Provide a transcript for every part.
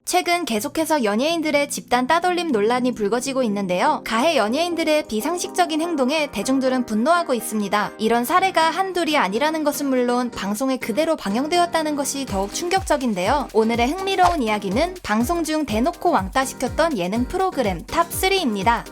최근 계속해서 연예인들의 집단 따돌림 논란이 불거지고 있는데요. 가해 연예인들의 비상식적인 행동에 대중들은 분노하고 있습니다. 이런 사례가 한둘이 아니라는 것은 물론 방송에 그대로 방영되었다는 것이 더욱 충격적인데요. 오늘의 흥미로운 이야기는 방송 중 대놓고 왕따시켰던 예능 프로그램 탑3입니다.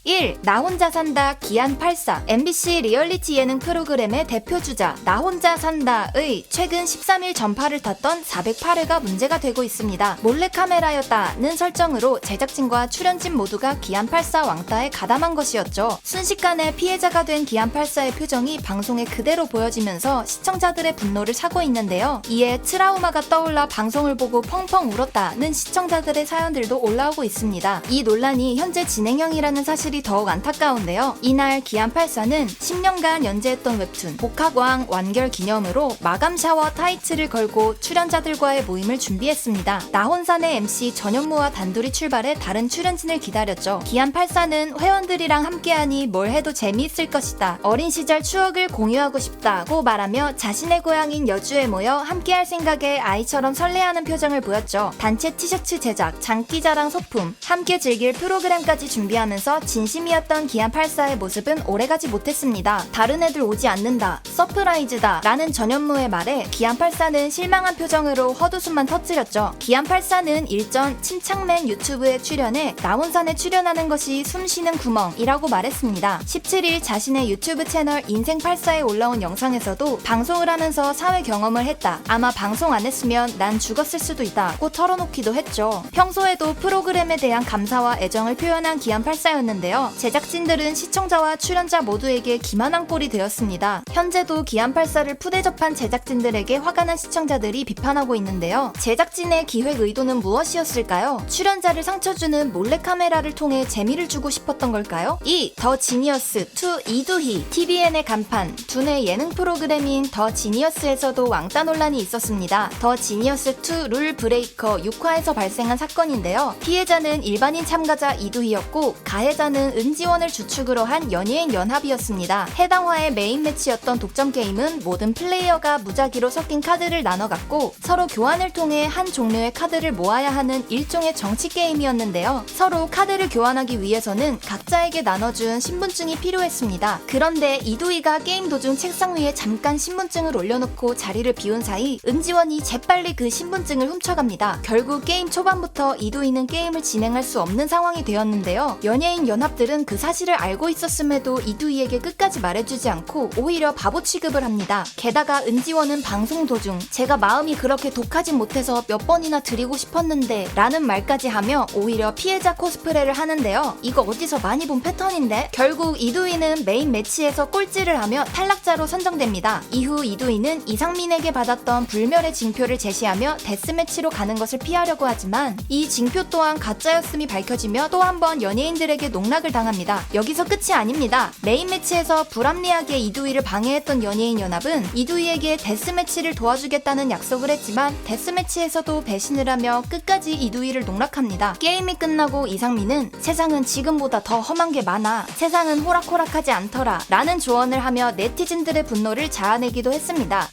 1. 나 혼자 산다 기안84. MBC 리얼리티 예능 프로그램의 대표주자 나 혼자 산다의 최근 13일 전파를 탔던 408회가 문제가 되고 있습니다. 몰래카메라였다는 설정으로 제작진과 출연진 모두가 기안84 왕따에 가담한 것이었죠. 순식간에 피해자가 된 기안84의 표정이 방송에 그대로 보여지면서 시청자들의 분노를 사고 있는데요. 이에 트라우마가 떠올라 방송을 보고 펑펑 울었다는 시청자들의 사연들도 올라오고 있습니다. 이 논란이 현재 진행형이라는 사실이 더욱 안타까운데요. 이날 기안84는 10년간 연재했던 웹툰 복학왕 완결 기념으로 마감 샤워 타이틀을 걸고 출연자들과의 모임을 준비했습니다. 나혼산의 MC 전현무와 단둘이 출발해 다른 출연진을 기다렸죠. 기안84는 회원들이랑 함께하니 뭘 해도 재미있을 것이다. 어린 시절 추억을 공유하고 싶다고 말하며 자신의 고향인 여주에 모여 함께할 생각에 아이처럼 설레하는 표정을 보였죠. 단체 티셔츠 제작, 장기자랑 소품, 함께 즐길 프로그램까지 준비하면서 진심이었던 기안84의 모습은 오래가지 못했습니다. 다른 애들 오지 않는다, 서프라이즈다 라는 전현무의 말에 기안84는 실망한 표정으로 헛웃음만 터뜨렸죠. 기안84는 일전 침착맨 유튜브에 출연해 나혼산에 출연하는 것이 숨쉬는 구멍이라고 말했습니다. 17일 자신의 유튜브 채널 인생84에 올라온 영상에서도 방송을 하면서 사회 경험을 했다. 아마 방송 안 했으면 난 죽었을 수도 있다고 털어놓기도 했죠. 평소에도 프로그램에 대한 감사와 애정을 표현한 기안84였는데요. 제작진들은 시청자와 출연자 모두에게 기만한 꼴이 되었습니다. 현재도 기안84를 푸대접한 제작진들에게 화가 난 시청자들이 비판하고 있는데요. 제작진의 기획 의도는 무엇이었을까요? 출연자를 상처주는 몰래카메라를 통해 재미를 주고 싶었던 걸까요? 2. 더 지니어스 2 이두희. TVN의 간판 두뇌 예능 프로그램인 더 지니어스에서도 왕따 논란이 있었습니다. 더 지니어스 2 룰 브레이커 6화에서 발생한 사건인데요. 피해자는 일반인 참가자 이두희였고 가해자는 은지원을 주축으로 한 연예인 연합이었습니다. 해당 화의 메인 매치였던 독점 게임은 모든 플레이어가 무작위로 섞인 카드를 나눠 갖고 서로 교환을 통해 한 종류의 카드를 모아야 하는 일종의 정치 게임이었는데요. 서로 카드를 교환하기 위해서는 각자에게 나눠준 신분증이 필요했습니다. 그런데 이두희가 게임 도중 책상 위에 잠깐 신분증을 올려놓고 자리를 비운 사이 은지원이 재빨리 그 신분증을 훔쳐갑니다. 결국 게임 초반부터 이두희는 게임을 진행할 수 없는 상황이 되었는데요. 연예인 연합들은 그 사실을 알고 있었음에도 이두희에게 끝까지 말해주지 않고 오히려 바보 취급을 합니다. 게다가 은지원은 방송 도중 제가 마음이 그렇게 독하진 못해서 몇 번이나 드리고 싶었는데 라는 말까지 하며 오히려 피해자 코스프레를 하는데요. 이거 어디서 많이 본 패턴인데? 결국 이두희는 메인 매치에서 꼴찌를 하며 탈락자로 선정됩니다. 이후 이두희는 이상민에게 받았던 불멸의 징표를 제시하며 데스매치로 가는 것을 피하려고 하지만 이 징표 또한 가짜였음이 밝혀지며 또 한 번 연예인들에게 농락을 당합니다. 여기서 끝이 아닙니다. 메인 매치에서 불합리하게 이두희를 방해했던 연예인 연합은 이두희에게 데스매치를 도와주겠다는 약속을 했지만 데스매치에서도 배신을 하며 끝까지 이두희를 농락합니다. 게임이 끝나고 이상민은 세상은 지금보다 더 험한 게 많아, 세상은 호락호락하지 않더라 라는 조언을 하며 네티즌들의 분노를 자아내기도 했습니다.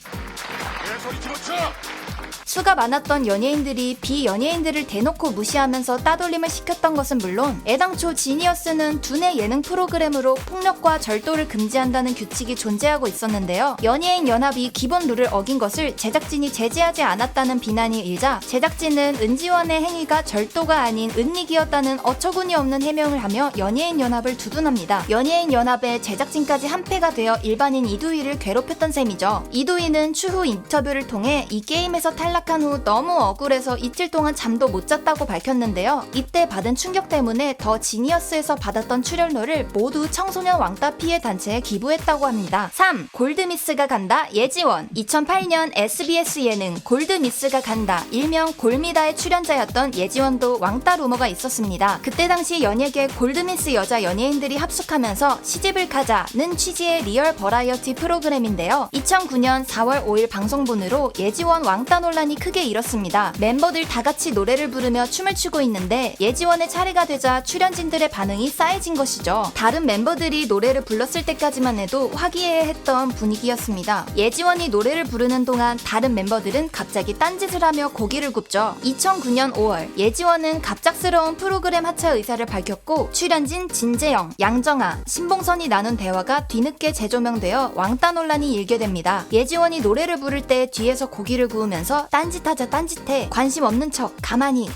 수가 많았던 연예인들이 비연예인들을 대놓고 무시하면서 따돌림을 시켰던 것은 물론 애당초 지니어스는 두뇌 예능 프로그램으로 폭력과 절도를 금지한다는 규칙이 존재하고 있었는데요. 연예인 연합이 기본 룰을 어긴 것을 제작진이 제지하지 않았다는 비난이 일자 제작진은 은지원의 행위가 절도가 아닌 은닉이었다는 어처구니 없는 해명을 하며 연예인 연합을 두둔합니다. 연예인 연합의 제작진까지 한패가 되어 일반인 이두희를 괴롭혔던 셈이죠. 이두희는 추후 인터뷰를 통해 이 게임에서 탈락한 후 너무 억울해서 이틀 동안 잠도 못 잤다고 밝혔는데요. 이때 받은 충격 때문에 더 지니어스에서 받았던 출연료를 모두 청소년 왕따 피해 단체에 기부했다고 합니다. 3. 골드미스가 간다 예지원. 2008년 SBS 예능 골드미스가 간다 일명 골미다의 출연자였던 예지원도 왕따 루머가 있었습니다. 그때 당시 연예계 골드미스 여자 연예인들이 합숙하면서 시집을 가자는 취지의 리얼 버라이어티 프로그램인데요. 2009년 4월 5일 방송분으로 예지원 왕따 논란이 논란이 크게 일었습니다. 멤버들 다 같이 노래를 부르며 춤을 추고 있는데 예지원의 차례가 되자 출연진들의 반응이 싸해진 것이죠. 다른 멤버들이 노래를 불렀을 때까지만 해도 화기애애했던 분위기였습니다. 예지원이 노래를 부르는 동안 다른 멤버들은 갑자기 딴짓을 하며 고기를 굽죠. 2009년 5월 예지원은 갑작스러운 프로그램 하차 의사를 밝혔고 출연진 진재영, 양정아, 신봉선이 나눈 대화가 뒤늦게 재조명되어 왕따 논란이 일게 됩니다. 예지원이 노래를 부를 때 뒤에서 고기를 구우면서 딴짓하자 딴짓해 관심 없는 척 가만히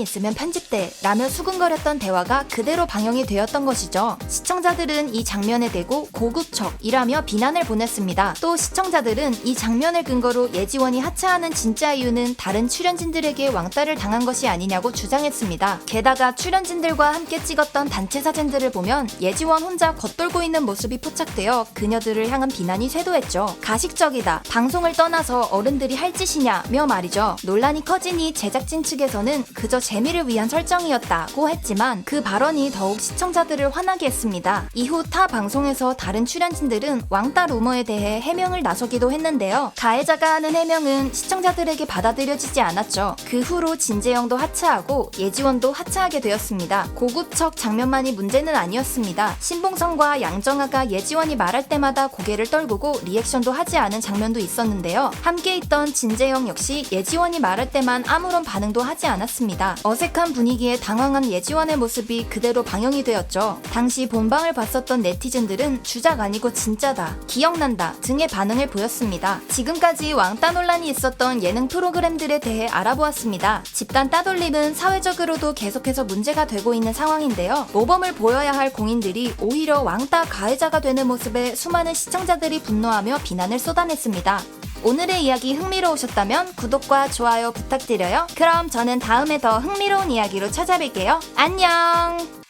있으면 편집돼 라며 수근거렸던 대화가 그대로 방영이 되었던 것이죠. 시청자들은 이 장면에 대고 고급척이라며 비난을 보냈습니다. 또 시청자들은 이 장면을 근거로 예지원이 하차하는 진짜 이유는 다른 출연진들에게 왕따를 당한 것이 아니냐고 주장했습니다. 게다가 출연진들과 함께 찍었던 단체 사진들을 보면 예지원 혼자 겉돌고 있는 모습이 포착되어 그녀들을 향한 비난이 쇄도했죠. 가식적이다, 방송을 떠나서 어른들이 할 짓이냐며 말이죠. 논란이 커지니 제작진 측에서는 그저 재미를 위한 설정이었다고 했지만 그 발언이 더욱 시청자들을 화나게 했습니다. 이후 타 방송에서 다른 출연진들은 왕따 루머에 대해 해명을 나서기도 했는데요. 가해자가 하는 해명은 시청자들에게 받아들여지지 않았죠. 그 후로 진재영도 하차하고 예지원도 하차하게 되었습니다. 고급척 장면만이 문제는 아니었습니다. 신봉선과 양정아가 예지원이 말할 때마다 고개를 떨구고 리액션도 하지 않은 장면도 있었는데요. 함께 있던 진재영 역시 예지원이 말할 때만 아무런 반응도 하지 않았습니다. 어색한 분위기에 당황한 예지원의 모습이 그대로 방영이 되었죠. 당시 본방을 봤었던 네티즌들은 주작 아니고 진짜다, 기억난다 등의 반응을 보였습니다. 지금까지 왕따 논란이 있었던 예능 프로그램들에 대해 알아보았습니다. 집단 따돌림은 사회적으로도 계속해서 문제가 되고 있는 상황인데요. 모범을 보여야 할 공인들이 오히려 왕따 가해자가 되는 모습에 수많은 시청자들이 분노하며 비난을 쏟아냈습니다. 오늘의 이야기 흥미로우셨다면 구독과 좋아요 부탁드려요. 그럼 저는 다음에 더 흥미로운 이야기로 찾아뵐게요. 안녕!